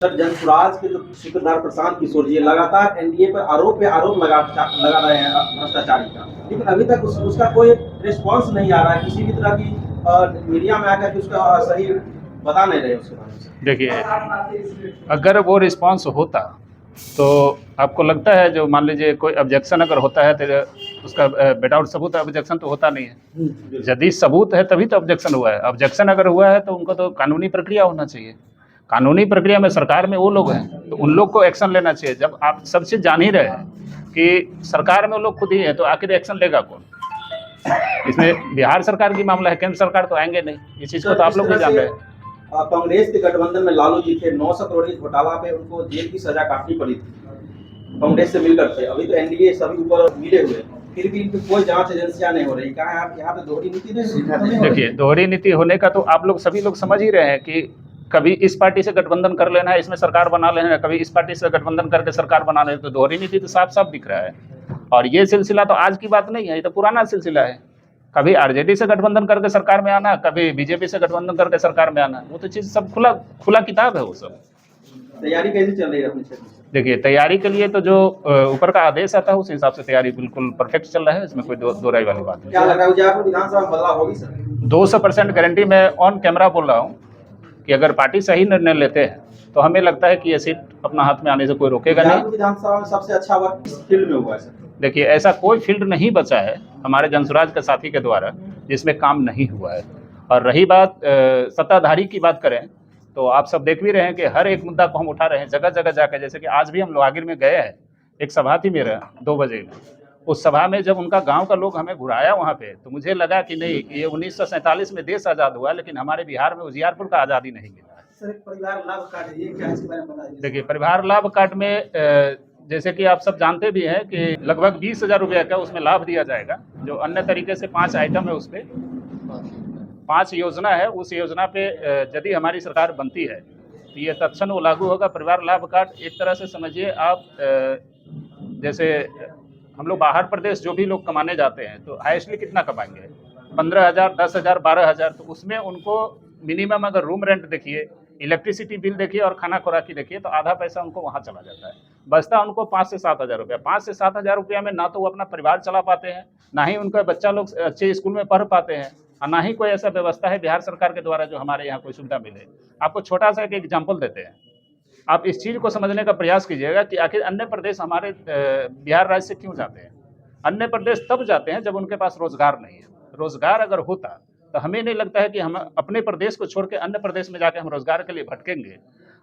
Sir, Jan Suraaj के जो सूत्रधार प्रशांत किशोर जी लगातार एनडीए पर आरोप पे आरोप लगा रहे हैं भ्रष्टाचारी का, लेकिन अभी तक उसका कोई रिस्पांस नहीं आ रहा है। किसी भी तरह की मीडिया में आकर के उसका सही बता नहीं रहे उसके बारे में। देखिए, अगर वो रिस्पांस होता तो आपको लगता है जो मान लीजिए कोई ऑब्जेक्शन अगर होता है तो उसका विदाउट सबूत ऑब्जेक्शन तो होता नहीं है। यदि सबूत है तभी तो ऑब्जेक्शन हुआ है। ऑब्जेक्शन अगर हुआ है तो उनको तो कानूनी प्रक्रिया होना चाहिए। कानूनी प्रक्रिया में सरकार में वो लोग हैं तो उन लोग को एक्शन लेना चाहिए। जब आप सब चीज़ जान ही रहे हैं कि सरकार में वो लोग खुद ही हैं तो आखिर एक्शन लेगा कौन? इसमें बिहार सरकार की मामला है, केंद्र सरकार तो आएंगे नहीं। इस चीज़ को तो आप लोग भी जान रहे हैं। कांग्रेस के गठबंधन में लालू जी थे, 900 करोड़ के घोटाला पे उनको जेल की सजा काटनी पड़ी थी कांग्रेस से मिलकर थे। अभी तो एनडीए सभी ऊपर मिले हुए, फिर भी इनकी कोई जांच एजेंसियां नहीं हो रही। क्या है आप यहाँ पे दोहरी नीति नहीं? देखिए, दोहरी नीति होने का तो आप लोग सभी लोग समझ ही रहे हैं कि कभी इस पार्टी से गठबंधन कर लेना है, इसमें सरकार बना लेना है, कभी इस पार्टी से गठबंधन करके सरकार बना लेना है। तो दोहरी नीति तो साफ साफ दिख रहा है। और ये सिलसिला तो आज की बात नहीं है, ये तो पुराना सिलसिला है। कभी आरजेडी से गठबंधन करके सरकार में आना, कभी बीजेपी से गठबंधन करके सरकार में आना, वो तो चीज़ सब खुला किताब है वो सब। तैयारी कैसी चल रही है अपने क्षेत्र में? देखिए, तैयारी के लिए तो जो ऊपर का आदेश आता है उस हिसाब से तैयारी बिल्कुल परफेक्ट चल रहा है। इसमें कोई दो राय वाली बात नहीं। क्या लग रहा है उजियारपुर विधानसभा में बदलाव होगी सर? 200% गारंटी मैं ऑन कैमरा बोल रहा हूँ कि अगर पार्टी सही निर्णय लेते हैं तो हमें लगता है कि ये सीट अपना हाथ में आने से कोई रोकेगा नहीं। विधानसभा में सबसे अच्छा वर्क किस फील्ड में हुआ है सर? देखिए, ऐसा कोई फील्ड नहीं बचा है हमारे जनसुराज के साथी के द्वारा जिसमें काम नहीं हुआ है। और रही बात सत्ताधारी की बात करें तो आप सब देख भी रहे हैं कि हर एक मुद्दा को हम उठा रहे हैं जगह जगह जाकर। जैसे कि आज भी हम लोहागिर में गए हैं, एक सभा थी मेरा 2 बजे में। उस सभा में जब उनका गांव का लोग हमें घुराया वहाँ पे, तो मुझे लगा कि नहीं, ये 1947 में देश आज़ाद हुआ, लेकिन हमारे बिहार में उजियारपुर का आज़ादी नहीं मिला है। सर, परिवार लाभ कार्ड ये क्या है, इसके बारे में बताइए। देखिए, परिवार लाभ कार्ड में जैसे कि आप सब जानते भी हैं कि लगभग 20,000 रुपये का उसमें लाभ दिया जाएगा। जो अन्य तरीके से 5 आइटम है, उस पर 5 योजना है। उस योजना पे यदि हमारी सरकार बनती है तो ये तत्क्षण वो लागू होगा। परिवार लाभ कार्ड एक तरह से समझिए आप, जैसे हम लोग बाहर प्रदेश जो भी लोग कमाने जाते हैं तो हाईएस्टली कितना कमाएंगे? 15,000, 10,000, 12,000। तो उसमें उनको मिनिमम अगर रूम रेंट देखिए, इलेक्ट्रिसिटी बिल देखिए और खाना खुराकी देखिए तो आधा पैसा उनको वहाँ चला जाता है। बचता उनको 5 से 7,000 रुपया। 5 से 7,000 रुपया में ना तो वो अपना परिवार चला पाते हैं, ना ही उनका बच्चा लोग अच्छे स्कूल में पढ़ पाते हैं, और ना ही कोई ऐसा व्यवस्था है बिहार सरकार के द्वारा जो हमारे यहाँ कोई सुविधा मिले। आपको छोटा सा एक एग्जाम्पल देते हैं। आप इस चीज़ को समझने का प्रयास कीजिएगा कि आखिर अन्य प्रदेश हमारे बिहार राज्य से क्यों जाते हैं। अन्य प्रदेश तब जाते हैं जब उनके पास रोजगार नहीं है। रोजगार अगर होता तो हमें नहीं लगता है कि हम अपने प्रदेश को छोड़ के अन्य प्रदेश में जाके हम रोजगार के लिए भटकेंगे।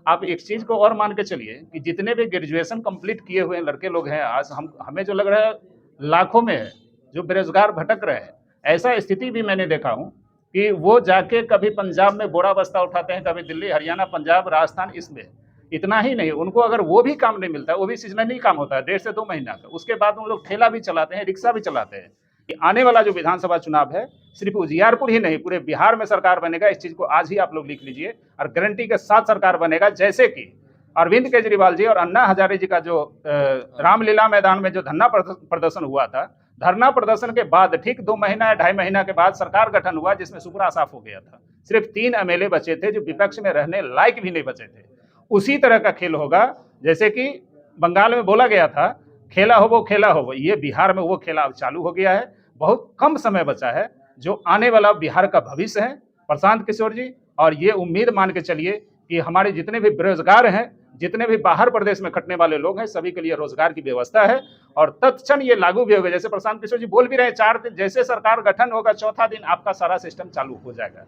आप एक चीज़ को और मान के चलिए कि जितने भी ग्रेजुएशन कंप्लीट किए हुए लड़के लोग हैं आज, हमें जो लग रहा है लाखों में है जो बेरोजगार भटक रहे हैं। ऐसा स्थिति भी मैंने देखा हूँ कि वो जाके कभी पंजाब में बोरा बस्ता उठाते हैं, कभी दिल्ली, हरियाणा, पंजाब, राजस्थान। इसमें इतना ही नहीं, उनको अगर वो भी काम नहीं मिलता है, वो भी सीजनली काम होता है 1.5 से 2 महीना का, उसके बाद उन लोग ठेला भी चलाते हैं, रिक्शा भी चलाते हैं। कि आने वाला जो विधानसभा चुनाव है सिर्फ उजियारपुर ही नहीं पूरे बिहार में सरकार बनेगा। इस चीज़ को आज ही आप लोग लिख लीजिए, और गारंटी के साथ सरकार बनेगा। जैसे कि अरविंद केजरीवाल जी और अन्ना हजारे जी का जो रामलीला मैदान में जो धरना प्रदर्शन हुआ था, धरना प्रदर्शन के बाद ठीक 2 महीना या 2.5 महीना के बाद सरकार गठन हुआ जिसमें सुपड़ा साफ हो गया था। सिर्फ 3 एमएलए बचे थे जो विपक्ष में रहने लायक भी नहीं बचे थे। उसी तरह का खेल होगा जैसे कि बंगाल में बोला गया था, खेला हो वो खेला हो वो। ये बिहार में वो खेला अब चालू हो गया है। बहुत कम समय बचा है जो आने वाला बिहार का भविष्य है प्रशांत किशोर जी। और ये उम्मीद मान के चलिए कि हमारे जितने भी बेरोजगार हैं, जितने भी बाहर प्रदेश में खटने वाले लोग हैं, सभी के लिए रोजगार की व्यवस्था है और तत्क्षण ये लागू भी होगा। जैसे प्रशांत किशोर जी बोल भी रहे हैं, 4 दिन जैसे सरकार गठन होगा, चौथा दिन आपका सारा सिस्टम चालू हो जाएगा।